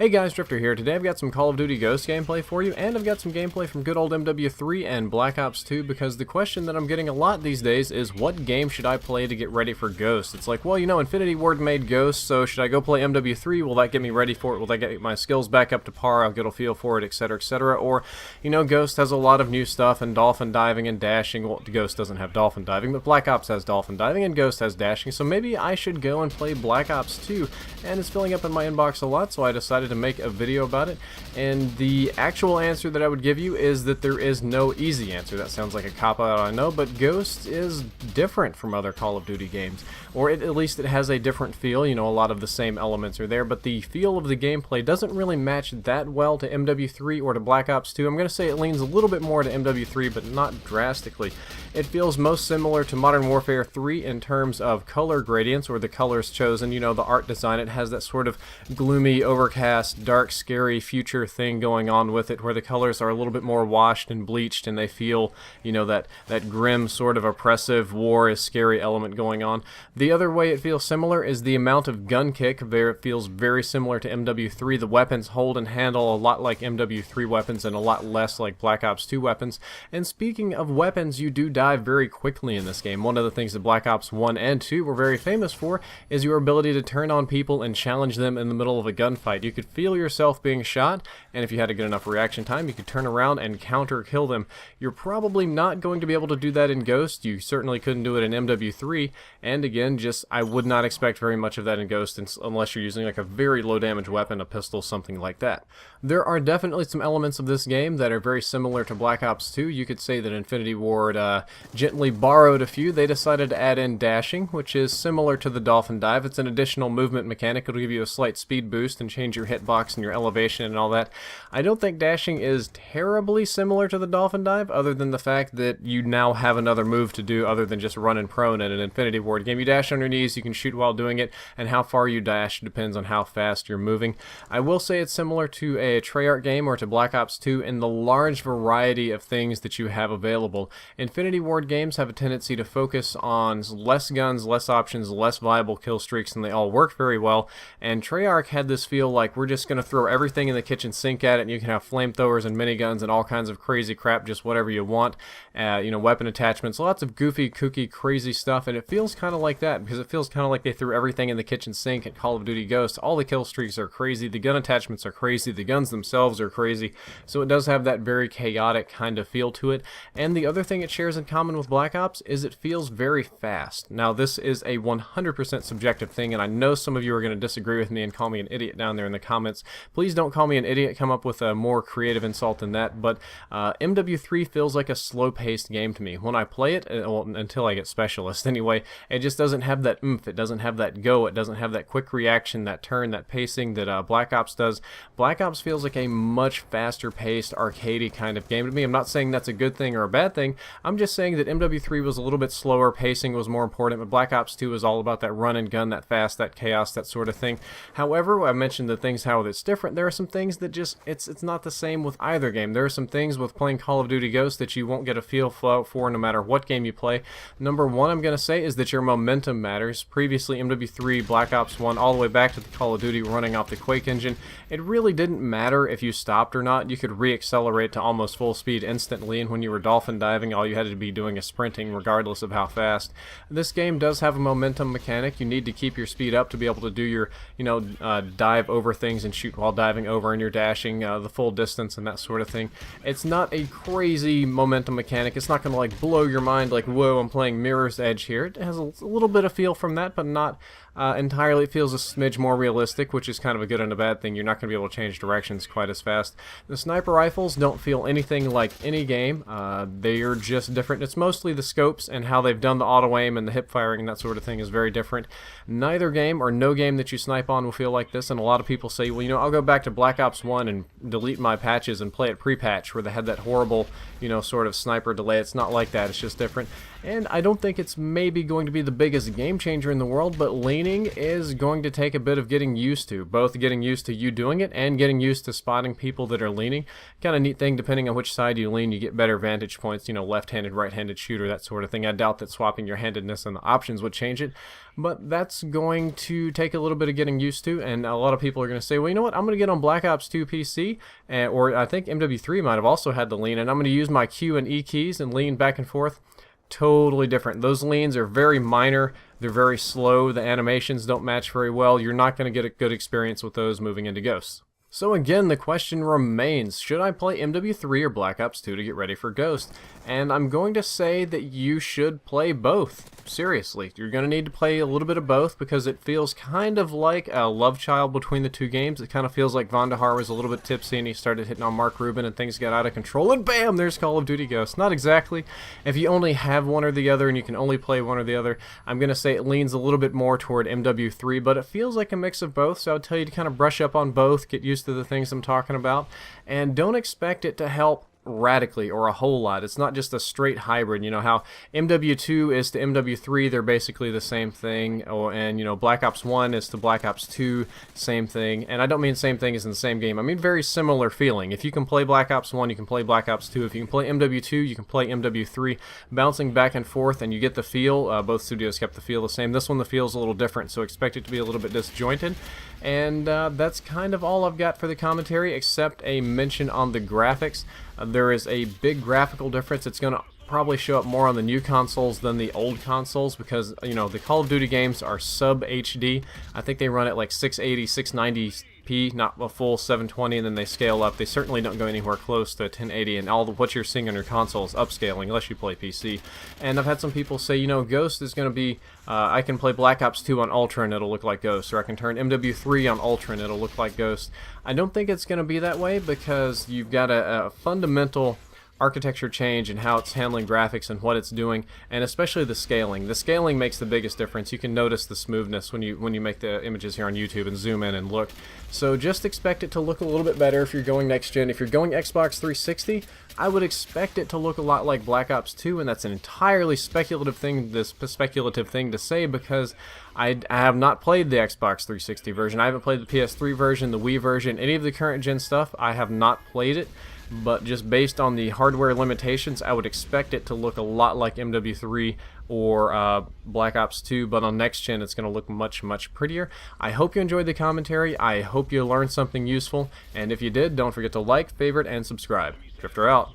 Hey guys, Drifter here. Today I've got some Call of Duty Ghost gameplay for you, and I've got some gameplay from good old MW3 and Black Ops 2, because the question that I'm getting a lot these days is, what game should I play to get ready for Ghost? It's like, well, you know, Infinity Ward made Ghost, so should I go play MW3? Will that get me ready for it? Will that get my skills back up to par? I'll get a feel for it, etc., etc. Or, you know, Ghost has a lot of new stuff, and dolphin diving and dashing. Well, Ghost doesn't have dolphin diving, but Black Ops has dolphin diving, and Ghost has dashing, so maybe I should go and play Black Ops 2, and it's filling up in my inbox a lot, so I decided to make a video about it. And the actual answer that I would give you is that there is no easy answer. That sounds like a cop-out, I know, but Ghost is different from other Call of Duty games, or at least it has a different feel. You know, a lot of the same elements are there, but the feel of the gameplay doesn't really match that well to MW3 or to Black Ops 2. I'm going to say it leans a little bit more to MW3, but not drastically. It feels most similar to Modern Warfare 3 in terms of color gradients, or the colors chosen. You know, the art design, it has that sort of gloomy, overcast, dark, scary future thing going on with it, where the colors are a little bit more washed and bleached, and they feel, you know, that grim, sort of oppressive, war is scary element going on. The other way it feels similar is the amount of gun kick. It feels very similar to MW3. The weapons hold and handle a lot like MW3 weapons and a lot less like Black Ops 2 weapons. And speaking of weapons, you do die very quickly in this game. One of the things that Black Ops 1 and 2 were very famous for is your ability to turn on people and challenge them in the middle of a gunfight. You could feel yourself being shot, and if you had a good enough reaction time, you could turn around and counter kill them. You're probably not going to be able to do that in Ghost. You certainly couldn't do it in MW3, and again, I would not expect very much of that in Ghost unless you're using like a very low damage weapon, a pistol, something like that. There are definitely some elements of this game that are very similar to Black Ops 2. You could say that Infinity Ward gently borrowed a few. They decided to add in dashing, which is similar to the dolphin dive. It's an additional movement mechanic. It'll give you a slight speed boost and change your hitbox and your elevation and all that. I don't think dashing is terribly similar to the dolphin dive, other than the fact that you now have another move to do other than just run and prone in an Infinity Ward game. You dash on your knees, you can shoot while doing it, and how far you dash depends on how fast you're moving. I will say it's similar to a Treyarch game or to Black Ops 2 in the large variety of things that you have available. Infinity Ward games have a tendency to focus on less guns, less options, less viable kill streaks, and they all work very well. And Treyarch had this feel like, we're just going to throw everything in the kitchen sink at it, and you can have flamethrowers and miniguns and all kinds of crazy crap, just whatever you want. You know, weapon attachments, lots of goofy, kooky, crazy stuff, and it feels kind of like that, because it feels kind of like they threw everything in the kitchen sink at Call of Duty Ghost. All the kill streaks are crazy, the gun attachments are crazy, the guns themselves are crazy, so it does have that very chaotic kind of feel to it. And the other thing it shares in common with Black Ops is it feels very fast. Now, this is a 100% subjective thing, and I know some of you are going to disagree with me and call me an idiot down there in the comments. Please don't call me an idiot, come up with a more creative insult than that, but MW3 feels like a slow-paced game to me. When I play it, well, until I get Specialist anyway, it just doesn't have that oomph, it doesn't have that go, it doesn't have that quick reaction, that turn, that pacing that Black Ops does. Black Ops feels like a much faster-paced, arcadey kind of game to me. I'm not saying that's a good thing or a bad thing, I'm just saying that MW3 was a little bit slower, pacing was more important, but Black Ops 2 is all about that run and gun, that fast, that chaos, that sort of thing. However, I mentioned the things how it's different. There are some things that just, it's not the same with either game. There are some things with playing Call of Duty Ghost that you won't get a feel for no matter what game you play. Number one, I'm going to say, is that your momentum matters. Previously, MW3, Black Ops 1, all the way back to the Call of Duty running off the Quake engine, it really didn't matter if you stopped or not. You could re-accelerate to almost full speed instantly, and when you were dolphin diving, all you had to be doing is sprinting regardless of how fast. This game does have a momentum mechanic. You need to keep your speed up to be able to do your, you know, dive over things and shoot while diving over, and you're dashing the full distance and that sort of thing. It's not a crazy momentum mechanic. It's not going to like blow your mind like, whoa, I'm playing Mirror's Edge here. It has a little bit of feel from that, but not entirely. It feels a smidge more realistic, which is kind of a good and a bad thing. You're not going to be able to change directions quite as fast. The sniper rifles don't feel anything like any game. They are just different. It's mostly the scopes and how they've done the auto aim and the hip firing and that sort of thing is very different. Neither game or no game that you snipe on will feel like this, and a lot of people say, well, you know, I'll go back to Black Ops 1 and delete my patches and play it pre-patch, where they had that horrible, you know, sort of sniper delay. It's not like that. It's just different. And I don't think it's maybe going to be the biggest game changer in the world, but leaning is going to take a bit of getting used to. Both getting used to you doing it and getting used to spotting people that are leaning. Kind of neat thing, depending on which side you lean, you get better vantage points, you know, left-handed, right-handed shooter, that sort of thing. I doubt that swapping your handedness and the options would change it, but that's going to take a little bit of getting used to, and a lot of people are going to say, well, you know what, I'm going to get on Black Ops 2 PC, or I think MW3 might have also had the lean, and I'm going to use my Q and E keys and lean back and forth. Totally different. Those leans are very minor, they're very slow, the animations don't match very well, you're not going to get a good experience with those moving into Ghosts. So again, the question remains, should I play MW3 or Black Ops 2 to get ready for Ghost? And I'm going to say that you should play both. Seriously, you're going to need to play a little bit of both because it feels kind of like a love child between the two games. It kind of feels like Vandahar was a little bit tipsy and he started hitting on Mark Rubin and things got out of control and bam, there's Call of Duty Ghost. Not exactly. If you only have one or the other and you can only play one or the other, I'm going to say it leans a little bit more toward MW3, but it feels like a mix of both, so I would tell you to kind of brush up on both, get used to the things I'm talking about, and don't expect it to help radically or a whole lot. It's not just a straight hybrid. You know how MW2 is to MW3, they're basically the same thing, and you know Black Ops 1 is to Black Ops 2, same thing. And I don't mean same thing as in the same game, I mean very similar feeling. If you can play Black Ops 1, you can play Black Ops 2. If you can play MW2, you can play MW3, bouncing back and forth, and you get the feel. Both studios kept the feel the same. This one, the feel's a little different, so expect it to be a little bit disjointed. And that's kind of all I've got for the commentary, except a mention on the graphics. There is a big graphical difference. It's going to probably show up more on the new consoles than the old consoles because, you know, the Call of Duty games are sub HD. I think they run at like 680, 690p, not a full 720, and then they scale up. They certainly don't go anywhere close to 1080, and what you're seeing on your console is upscaling unless you play PC. And I've had some people say, you know, Ghost is going to be, I can play Black Ops 2 on Ultra and it'll look like Ghost, or I can turn MW3 on Ultra and it'll look like Ghost. I don't think it's going to be that way because you've got a fundamental architecture change in how it's handling graphics and what it's doing, and especially the scaling. The scaling makes the biggest difference. You can notice the smoothness when you make the images here on YouTube and zoom in and look. So just expect it to look a little bit better if you're going next gen. If you're going Xbox 360, I would expect it to look a lot like Black Ops 2, and that's an entirely speculative thing to say because I have not played the Xbox 360 version. I haven't played the PS3 version, the Wii version, any of the current gen stuff. I have not played it. But just based on the hardware limitations, I would expect it to look a lot like MW3 or Black Ops 2, but on next gen it's going to look much, much prettier. I hope you enjoyed the commentary. I hope you learned something useful, and if you did, don't forget to like, favorite, and subscribe. Drifter out.